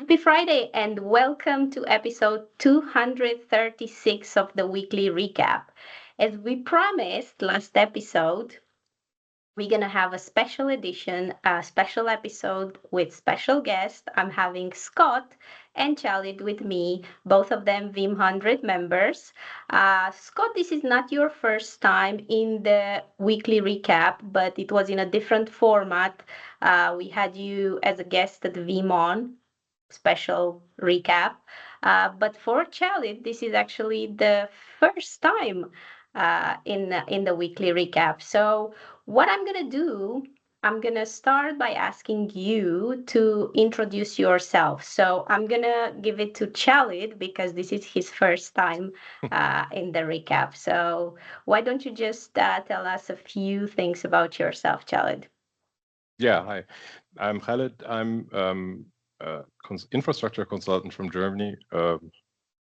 Happy Friday and welcome to episode 236 of the weekly recap. As we promised last episode, we're going to have a special edition, a special episode with special guest. I'm having Scott and Chalid with me, both of them Veeam 100 members. Scott, this is not your first time in the weekly recap, but it was in a different format. We had you as a guest at Veeam ONE special recap. But for Chalid, this is actually the first time in the weekly recap. So what I'm gonna do, I'm gonna start by asking you to introduce yourself. So I'm gonna give it to Chalid because this is his first time in the recap. So why don't you just tell us a few things about yourself, Chalid? Yeah, hi. I'm Chalid. I'm a infrastructure consultant from Germany,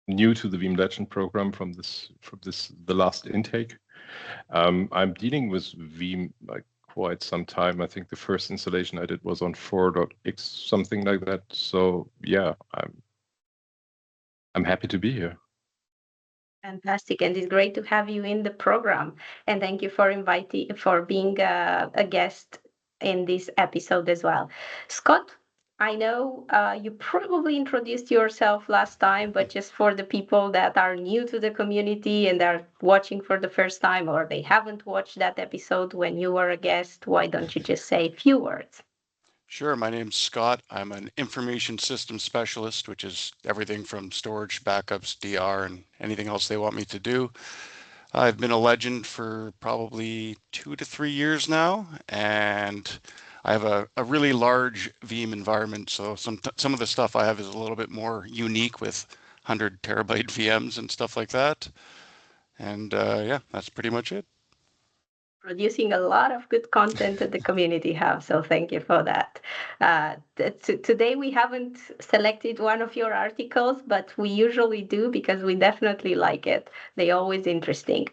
new to the Veeam Legend program from the last intake. I'm dealing with Veeam like quite some time. I think the first installation I did was on 4.x, something like that. So yeah, I'm happy to be here. Fantastic, and it's great to have you in the program. And thank you for inviting for being a guest in this episode as well. Scott, I know you probably introduced yourself last time, but just for the people that are new to the community and are watching for the first time, or they haven't watched that episode when you were a guest, why don't you just say a few words? Sure, my name's Scott. I'm an information systems specialist, which is everything from storage, backups, DR, and anything else they want me to do. I've been a legend for probably 2 to 3 years now, and I have a really large Veeam environment, so some of the stuff I have is a little bit more unique with 100 terabyte VMs and stuff like that. And yeah, that's pretty much it. Producing a lot of good content that the community have. So thank you for that. Today we haven't selected one of your articles, but we usually do because we definitely like it. They're always interesting.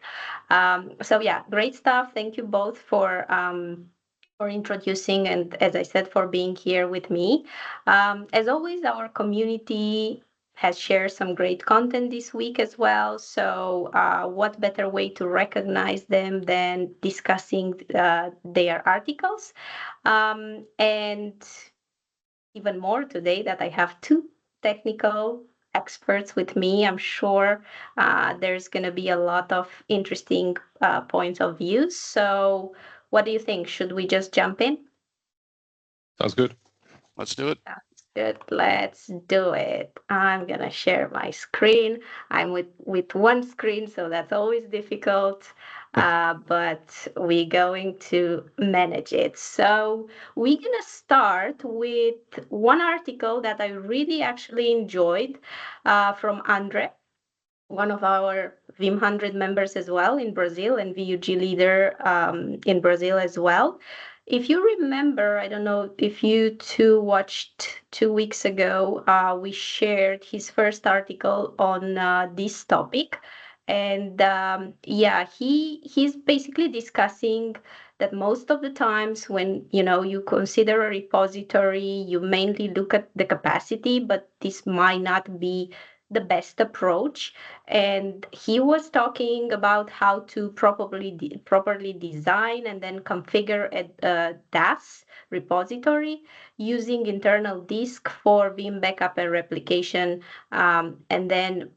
So yeah, great stuff. Thank you both for introducing and, as I said, for being here with me. As always, our community has shared some great content this week as well. So, what better way to recognize them than discussing their articles? And even more today that I have two technical experts with me. I'm sure there's going to be a lot of interesting points of view. So, what do you think? Should we just jump in? Sounds good. Let's do it. Sounds good. Let's do it. I'm gonna share my screen. I'm with one screen, so that's always difficult. But we're going to manage it. So we're gonna start with one article that I really actually enjoyed from Andre, one of our Veeam 100 members as well in Brazil and VUG leader in Brazil as well. If you remember, I don't know if you two watched 2 weeks ago, we shared his first article on this topic. And yeah, he's basically discussing that most of the times when you consider a repository, you mainly look at the capacity, but this might not be the best approach. And he was talking about how to properly design and then configure a DAS repository using internal disk for Veeam backup and replication. And then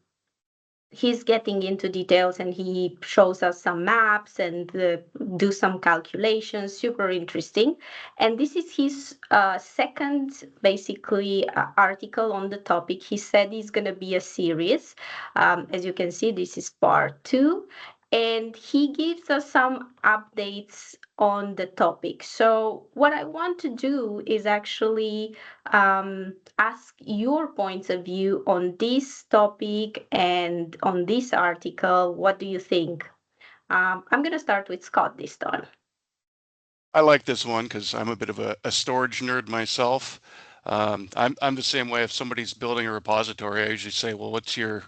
he's getting into details and he shows us some maps and do some calculations, super interesting. And this is his second basically article on the topic. He said it's going to be a series. As you can see, this is part 2, and he gives us some updates on the topic. So what I want to do is actually ask your points of view on this topic and on this article. What do you think? I'm going to start with Scott this time. I like this one because I'm a bit of a storage nerd myself. I'm the same way. If somebody's building a repository, I usually say, well, what's your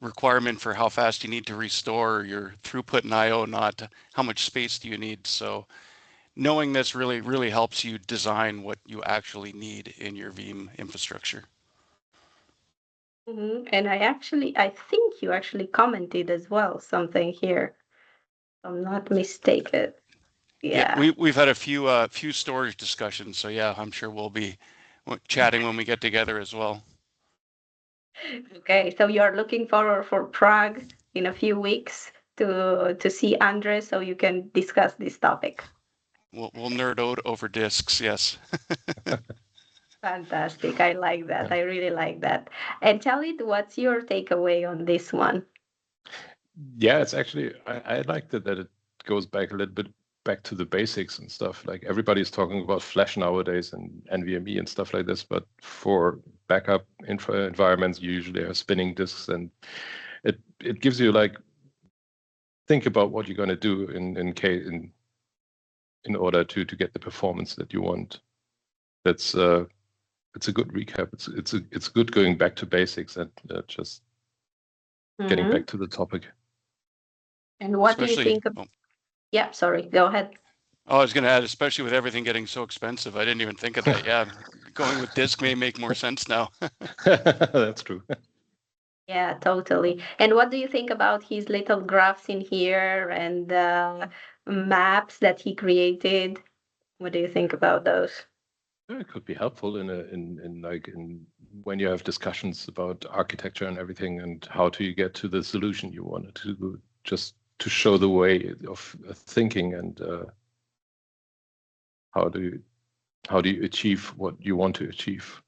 requirement for how fast you need to restore your throughput and IO, not how much space do you need. So knowing this really helps you design what you actually need in your Veeam infrastructure. And I think you actually commented as well something here, if I'm not mistaken. Yeah, Yeah. we've had a few storage discussions, so yeah, I'm sure we'll be chatting when we get together as well. Okay, so you're looking forward for Prague in a few weeks to see Andre so you can discuss this topic. We'll nerd out over discs, yes. Fantastic. I like that. Yeah. I really like that. And Chalid, what's your takeaway on this one? Yeah, it's actually I like that it goes back a little bit back to the basics and stuff. Like everybody's talking about Flash nowadays and NVMe and stuff like this, but for backup environments, you usually have spinning disks, and it gives you like think about what you're going to do in order to get the performance that you want. That's it's a good recap. It's good going back to basics and just getting back to the topic. And what do you Especially, think of? Yeah, sorry, go ahead. I was going to add, especially with everything getting so expensive, I didn't even think of that. Yeah, going with disk may make more sense now. That's true. Yeah, totally. And what do you think about his little graphs in here and maps that he created? What do you think about those? It could be helpful in when you have discussions about architecture and everything, and how do you get to the solution you wanted to, just to show the way of thinking, and how do you achieve what you want to achieve.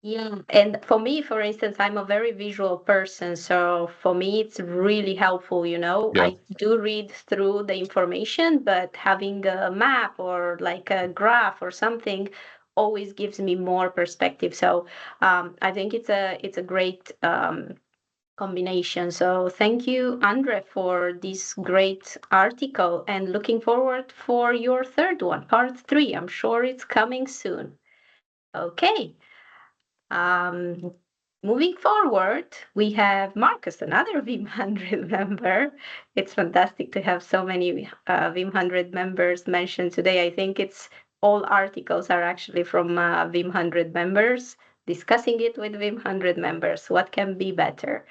Yeah, and for me, for instance, I'm a very visual person, so for me, it's really helpful, you know. Yeah. I do read through the information, but having a map or like a graph or something always gives me more perspective. So I think it's a great combination. So thank you, Andre, for this great article, and looking forward for your third one, part 3. I'm sure it's coming soon. Okay. Um, Moving forward, we have Marcus, another Veeam 100 member. It's fantastic to have so many Veeam 100 members mentioned today. I think it's all articles are actually from Veeam 100 members, discussing it with Veeam 100 members. What can be better?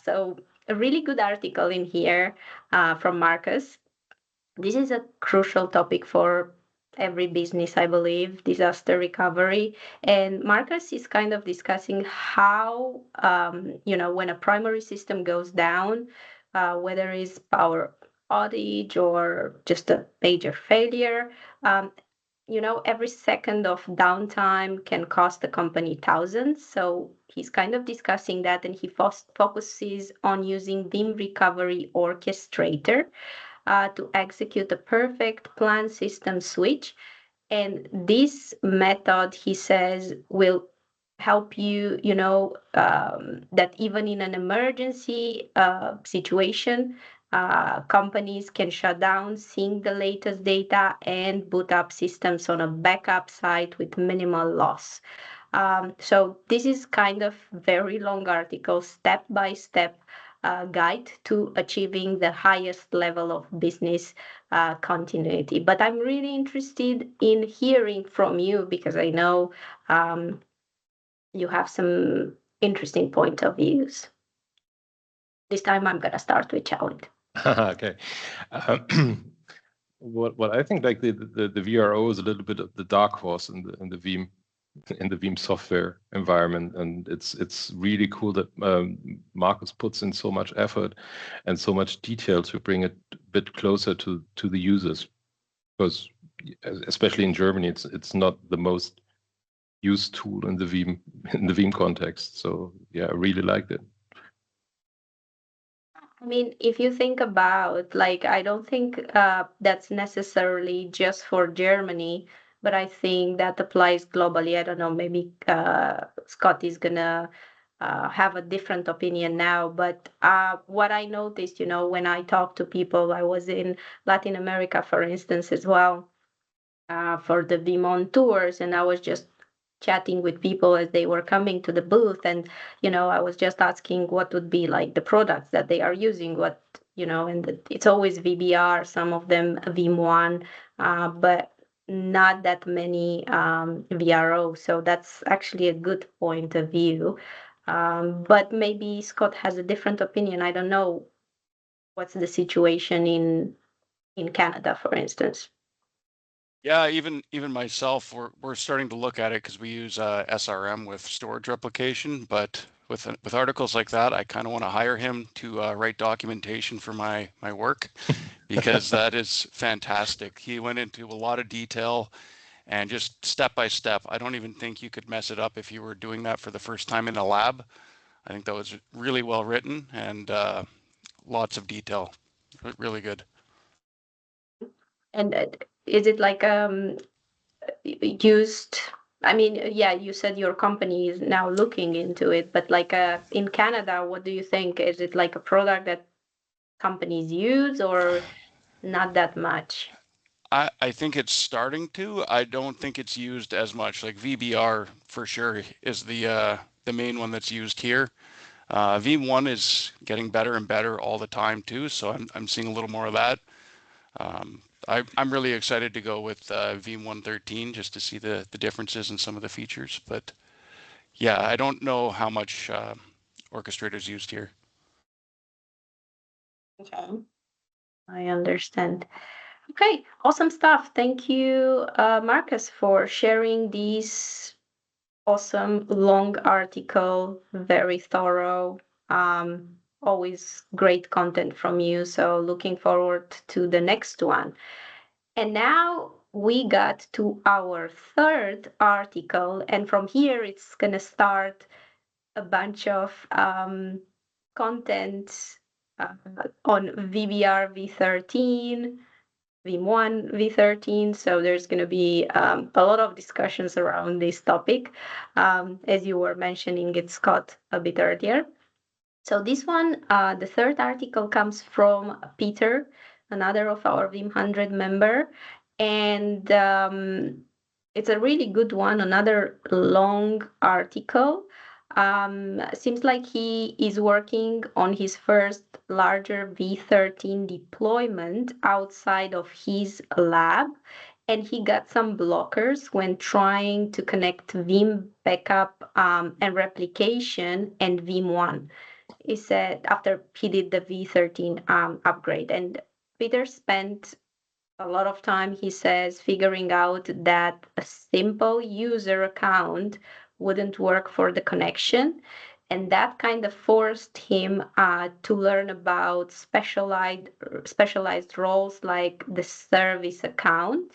So, a really good article in here from Marcus. This is a crucial topic for every business, I believe, disaster recovery. And Marcus is kind of discussing how, when a primary system goes down, whether it's power outage or just a major failure, um, every second of downtime can cost the company thousands. So he's kind of discussing that, and he focuses on using Veeam Recovery Orchestrator to execute a perfect plan system switch. And this method, he says, will help you, that even in an emergency situation, companies can shut down, sync the latest data, and boot up systems on a backup site with minimal loss. So this is kind of very long article, step by step guide to achieving the highest level of business continuity. But I'm really interested in hearing from you because I know you have some interesting point of views. This time I'm going to start with Chalid. Okay. What I think, like the VRO is a little bit of the dark horse in the Veeam software environment, and it's really cool that Marcus puts in so much effort and so much detail to bring it a bit closer to the users, because especially in Germany, it's not the most used tool in the Veeam context. So yeah, I really liked it. I mean, if you think about, like, I don't think that's necessarily just for Germany, but I think that applies globally. I don't know, maybe Scott is gonna have a different opinion now, but what I noticed, when I talk to people, I was in Latin America, for instance, as well, for the Veeam ONE tours, and I was just chatting with people as they were coming to the booth, and I was just asking what would be like the products that they are using, and it's always VBR, some of them Veeam ONE, but not that many VRO. So that's actually a good point of view. But maybe Scott has a different opinion. I don't know what's the situation in Canada, for instance. Yeah, even myself, we're starting to look at it because we use SRM with storage replication, but with articles like that, I kind of want to hire him to write documentation for my work because that is fantastic. He went into a lot of detail and just step by step. I don't even think you could mess it up if you were doing that for the first time in a lab. I think that was really well written and lots of detail. Really good. And is it like used? I mean, yeah, you said your company is now looking into it, but like in Canada, what do you think? Is it like a product that companies use or not that much? I think it's starting to. I don't think it's used as much. Like VBR for sure is the main one that's used here. Veeam ONE is getting better and better all the time too, so I'm seeing a little more of that. I'm really excited to go with Veeam 113 just to see the differences in some of the features. But yeah, I don't know how much Orchestrator is used here. Okay, I understand. Okay, awesome stuff. Thank you, Marcus, for sharing these awesome long article, very thorough. Always great content from you. So looking forward to the next one. And now we got to our third article, and from here it's gonna start a bunch of content on VBR V13, Veeam ONE V13. So there's going to be a lot of discussions around this topic, as you were mentioning it, Scott, a bit earlier. So this one, the third article comes from Peter, another of our Veeam 100 member, and it's a really good one, another long article. Seems like he is working on his first larger V13 deployment outside of his lab, and he got some blockers when trying to connect Veeam backup and replication and Veeam ONE. He said after he did the V13 upgrade, and Peter spent a lot of time, he says, figuring out that a simple user account wouldn't work for the connection. And that kind of forced him to learn about specialized roles like the service account.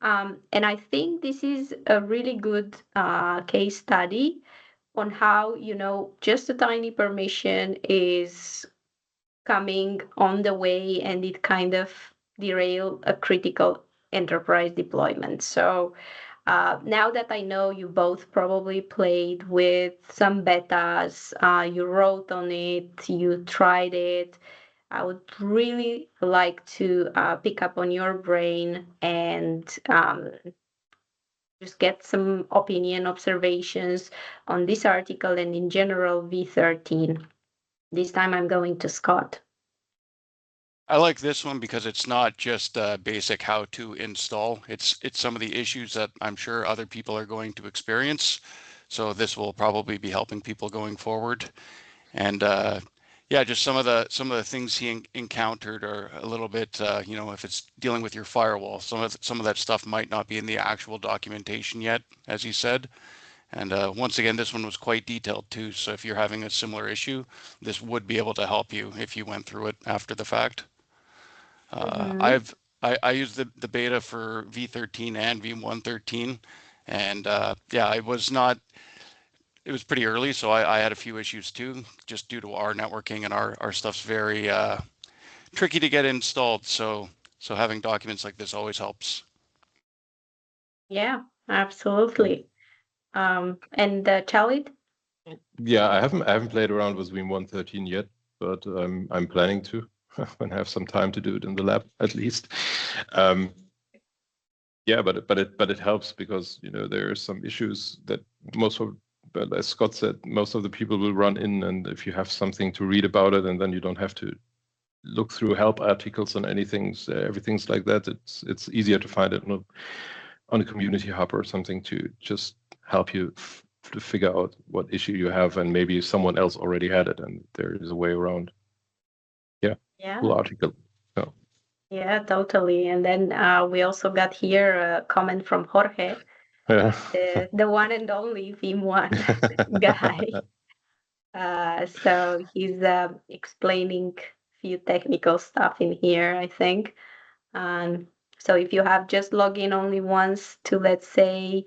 And I think this is a really good case study on how, just a tiny permission is coming on the way and it kind of derail a critical enterprise deployment. So now that I know you both probably played with some betas, you wrote on it, you tried it, I would really like to pick up on your brain and just get some opinion observations on this article and in general V13. This time I'm going to Scott. I like this one because it's not just basic how to install. It's some of the issues that I'm sure other people are going to experience. So this will probably be helping people going forward. And yeah, just some of the things he encountered are a little bit, if it's dealing with your firewall, some of that stuff might not be in the actual documentation yet, as he said. And once again, this one was quite detailed too. So if you're having a similar issue, this would be able to help you if you went through it after the fact. I used the beta for V13 and Veeam 113, and yeah, it was pretty early, so I had a few issues too, just due to our networking and our stuff's very tricky to get installed. So having documents like this always helps. Yeah, absolutely. And Chalid? Yeah, I haven't played around with Veeam 113 yet, but I'm planning to when I have some time to do it in the lab at least. Yeah, but it helps because there are some issues that but as Scott said, most of the people will run in, and if you have something to read about it, and then you don't have to look through help articles on everything's like that. It's easier to find it on a community hub or something to just help you to figure out what issue you have, and maybe someone else already had it, and there is a way around. Yeah, cool article. Yeah. Yeah, totally. And then we also got here a comment from Jorge, Yeah. the one and only Veeam One guy. So he's explaining few technical stuff in here, I think. So if you have just log in only once to, let's say,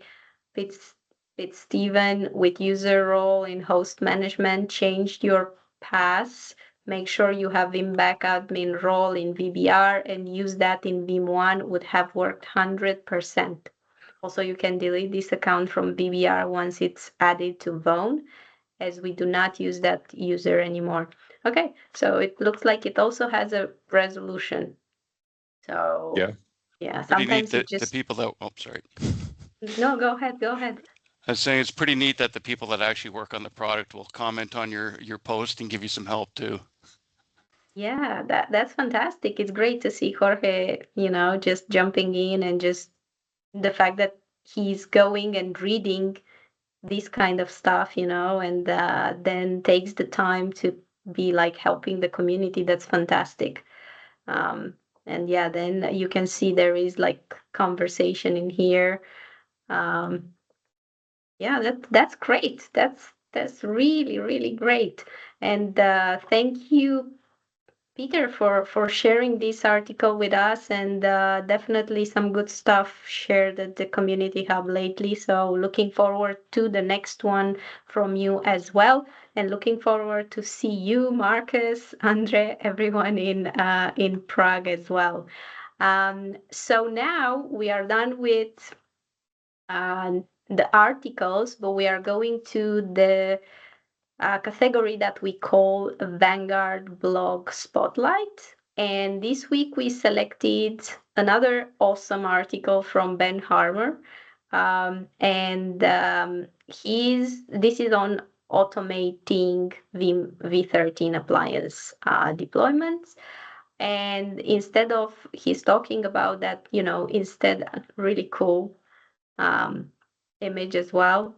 Steven with user role in host management, changed your pass, make sure you have Veeam back admin role in VBR and use that in Veeam One, would have worked 100%. Also, you can delete this account from VBR once it's added to Vone, as we do not use that user anymore. Okay, so it looks like it also has a resolution. So yeah, Pretty neat sometimes that it just... the people that, oh, sorry. No, go ahead, go ahead. I was saying it's pretty neat that the people that actually work on the product will comment on your post and give you some help too. Yeah, that's fantastic. It's great to see Jorge, just jumping in, and just the fact that he's going and reading this kind of stuff, and then takes the time to be like helping the community. That's fantastic. And yeah, then you can see there is like conversation in here. Yeah, that's great. That's really, really great. And thank you, Peter, for sharing this article with us, and definitely some good stuff shared at the Community Hub lately. So looking forward to the next one from you as well, and looking forward to see you, Marcus, Andre, everyone in Prague as well. So now we are done with the articles, but we are going to the category that we call Vanguard Blog Spotlight. And this week we selected another awesome article from Ben Harmer. This is on automating Veeam V13 appliance deployments. And instead of, he's talking about that, instead, really cool image as well,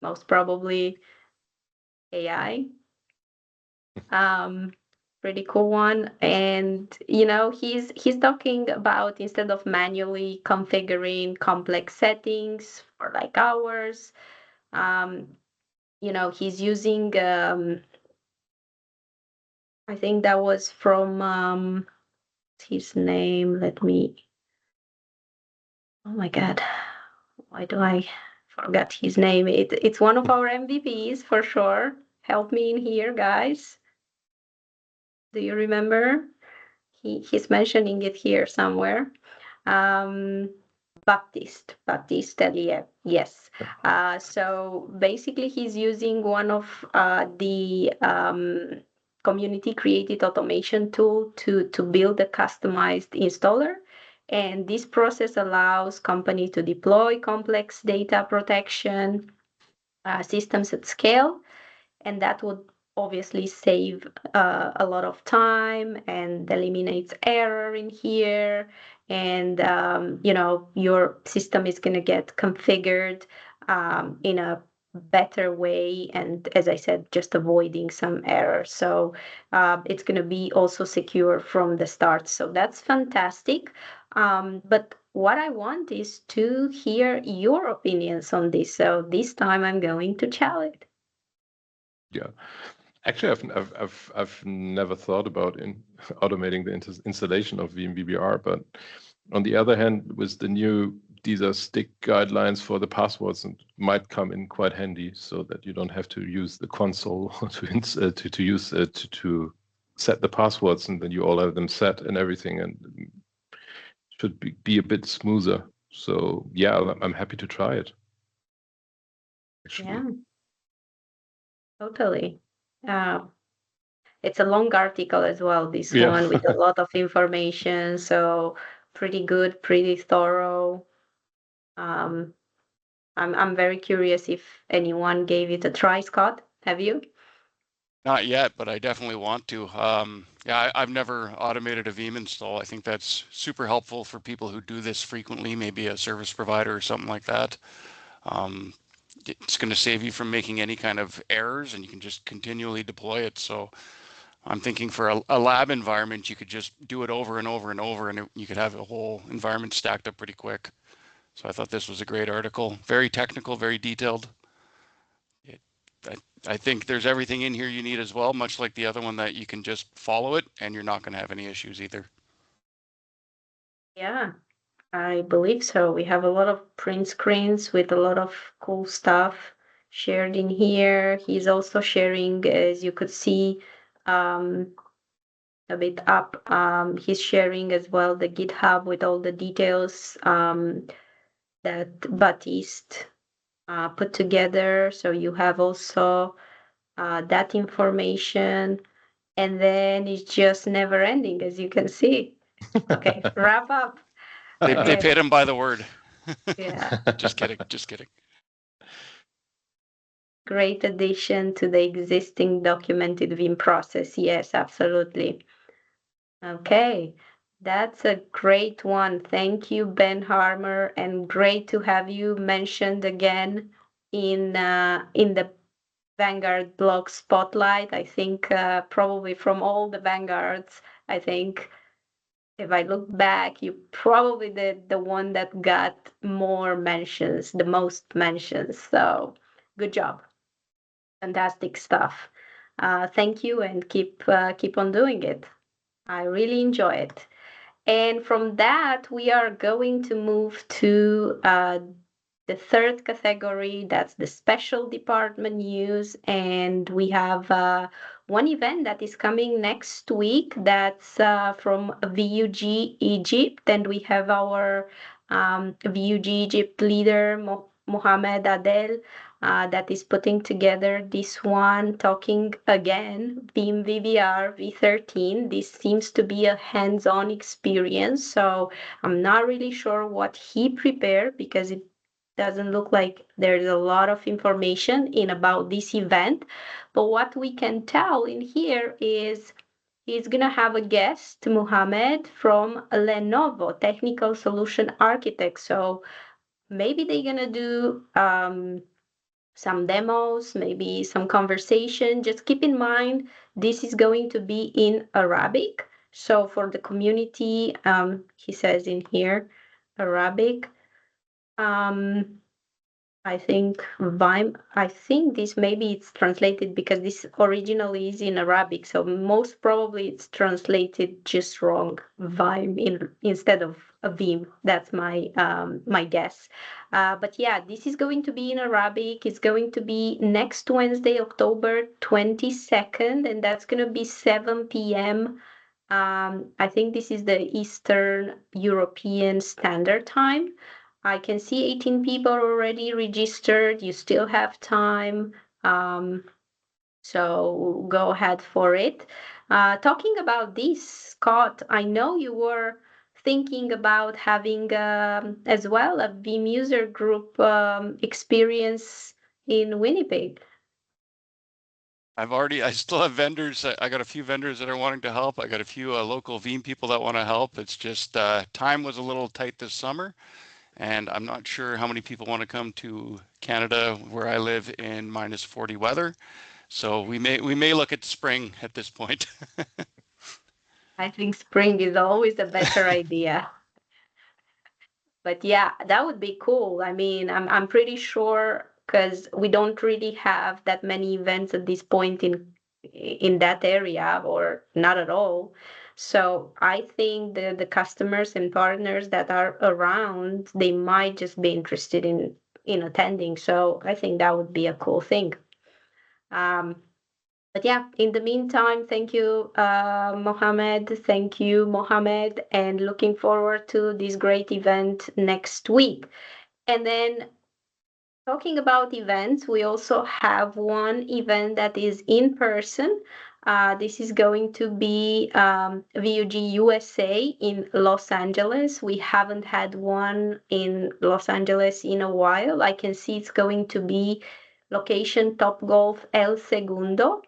most probably AI. Pretty cool one. And he's talking about, instead of manually configuring complex settings for like hours, he's using I think that was from his name. Oh my god, why do I forget his name? It's one of our MVPs for sure. Help me in here, guys. Do you remember? He's mentioning it here somewhere. Baptiste Tellier, yes. So basically, he's using one of the community created automation tool to build a customized installer. And this process allows companies to deploy complex data protection systems at scale, and that would obviously save a lot of time and eliminates error in here. And your system is going to get configured in a better way, and as I said, just avoiding some errors. So it's going to be also secure from the start. So that's fantastic. But what I want is to hear your opinions on this. So this time I'm going to Chalid. Yeah, actually, I've never thought about automating the installation of Veeam VBR, but on the other hand, with the new stick guidelines for the passwords, it might come in quite handy, so that you don't have to use the console to set the passwords, and then you all have them set and everything, and it should be a bit smoother. So yeah, I'm happy to try it. Actually. Yeah. Totally. It's a long article as well, this one, with a lot of information. So pretty good, pretty thorough. I'm very curious if anyone gave it a try. Scott, have you? Not yet, but I definitely want to. Yeah, I've never automated a Veeam install. I think that's super helpful for people who do this frequently, maybe a service provider or something like that. it's going to save you from making any kind of errors, and you can just continually deploy it. So I'm thinking for a lab environment, you could just do it over and over and over, and you could have a whole environment stacked up pretty quick. So I thought this was a great article, very technical, very detailed. I think there's everything in here you need as well, much like the other one, that you can just follow it and you're not going to have any issues either. Yeah, I believe so. We have a lot of print screens with a lot of cool stuff shared in here. He's also sharing, as you could see, a bit up. He's sharing as well the GitHub with all the details that Baptiste put together. So you have also that information. And then it's just never ending, as you can see. Okay, wrap up. They Okay. paid him by the word. Yeah. Just kidding. Just kidding. Great addition to the existing documented Veeam process. Yes, absolutely. Okay, that's a great one. Thank you, Ben Harmer, and great to have you mentioned again in the Vanguard blog spotlight. I think probably from all the Vanguards, I think if I look back, you probably the one that got more mentions, the most mentions. So good job. Fantastic stuff. Thank you and keep on doing it. I really enjoy it. And from that, we are going to move to the third category. That's the special department news. And we have one event that is coming next week. That's from VUG Egypt. And we have our VUG Egypt leader, Mohamed Adel, that is putting together this one, talking again, Veeam VBR V13. This seems to be a hands-on experience, so I'm not really sure what he prepared because it doesn't look like there's a lot of information in about this event. But what we can tell in here is he's gonna have a guest, Mohamed from Lenovo, Technical Solution Architect. So maybe they're gonna do some demos, maybe some conversation. Just keep in mind, this is going to be in Arabic. So for the community, he says in here, Arabic. I think I think this maybe it's translated because this originally is in Arabic, so most probably it's translated just wrong, Vime instead of a Veeam. That's my guess. But yeah, this is going to be in Arabic. It's going to be next Wednesday, October 22nd, and that's going to be 7 p.m. I think this is the Eastern European Standard Time. I can see 18 people already registered. You still have time. So go ahead for it. Talking about this, Scott, I know you were thinking about having as well a Veeam user group experience in Winnipeg. I still have vendors. I got a few vendors that are wanting to help. I got a few local Veeam people that want to help. It's just time was a little tight this summer, and I'm not sure how many people want to come to Canada, where I live, in -40 weather. So we may look at spring at this point. I think spring is always a better idea. But yeah, that would be cool. I mean, I'm pretty sure because we don't really have that many events at this point in that area or not at all. So I think the customers and partners that are around, they might just be interested in attending. So I think that would be a cool thing. But yeah, in the meantime, thank you, Mohammed. Thank you, Mohammed, and looking forward to this great event next week. And then talking about events, we also have one event that is in person. This is going to be VUG USA in Los Angeles. We haven't had one in Los Angeles in a while. I can see it's going to be location Top Golf El Segundo.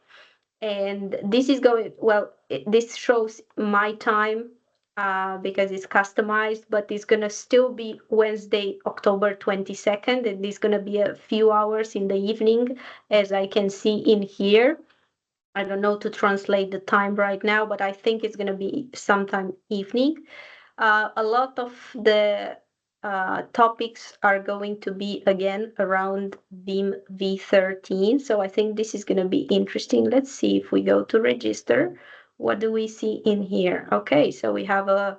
And this is going, well, this shows my time because it's customized, but it's going to still be Wednesday, October 22nd. And it's going to be a few hours in the evening, as I can see in here. I don't know to translate the time right now, but I think it's going to be sometime evening. A lot of the topics are going to be again around Veeam V13. So I think this is going to be interesting. Let's see if we go to register. What do we see in here? Okay, so we have a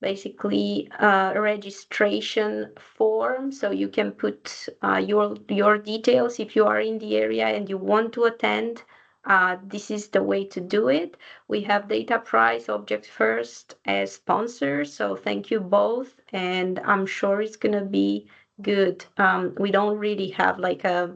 basically a registration form, so you can put your details if you are in the area and you want to attend. This is the way to do it. We have Data Price Object First as sponsors, so thank you both, and I'm sure it's gonna be good. We don't really have like a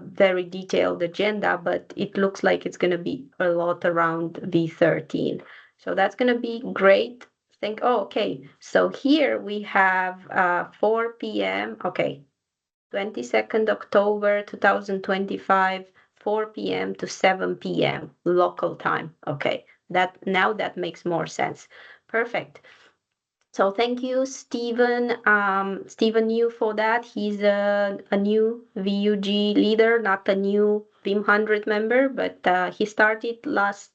very detailed agenda, but it looks like it's going to be a lot around V13. So that's going to be great. Okay. So here we have 4 p.m. Okay. 22nd October 2025, 4 p.m. to 7 p.m. local time. Okay. Now that makes more sense. Perfect. So thank you, Stephen. Stephen Yu for that. He's a new VUG leader, not a new Veeam 100 member, but he started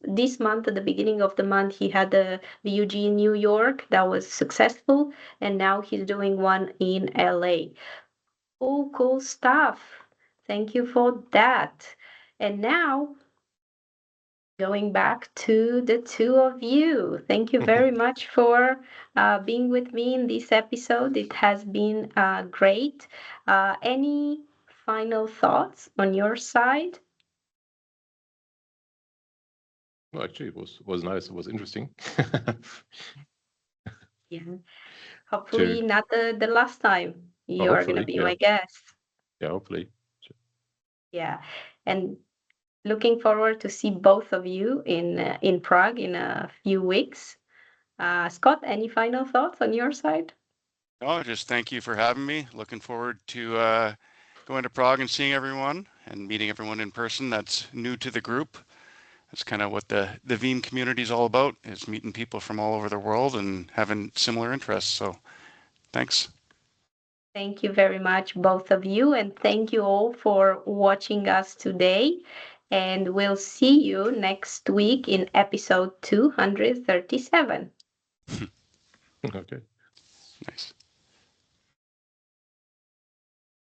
this month, at the beginning of the month, he had a VUG in New York that was successful, and now he's doing one in LA. Cool stuff. Thank you for that. And now going back to the two of you. Thank you very much for being with me in this episode. It has been great. Any final thoughts on your side? Well, actually, it was nice. It was interesting. Yeah. Hopefully not the last time Well, you are going to hopefully, be yeah. my guest. Yeah, hopefully. Yeah. And looking forward to see both of you in Prague in a few weeks. Scott, any final thoughts on your side? Oh, just thank you for having me. Looking forward to going to Prague and seeing everyone and meeting everyone in person that's new to the group. That's kind of what the Veeam community is all about, is meeting people from all over the world and having similar interests. So thanks. Thank you very much, both of you, and thank you all for watching us today. And we'll see you next week in episode 237. Okay. Nice.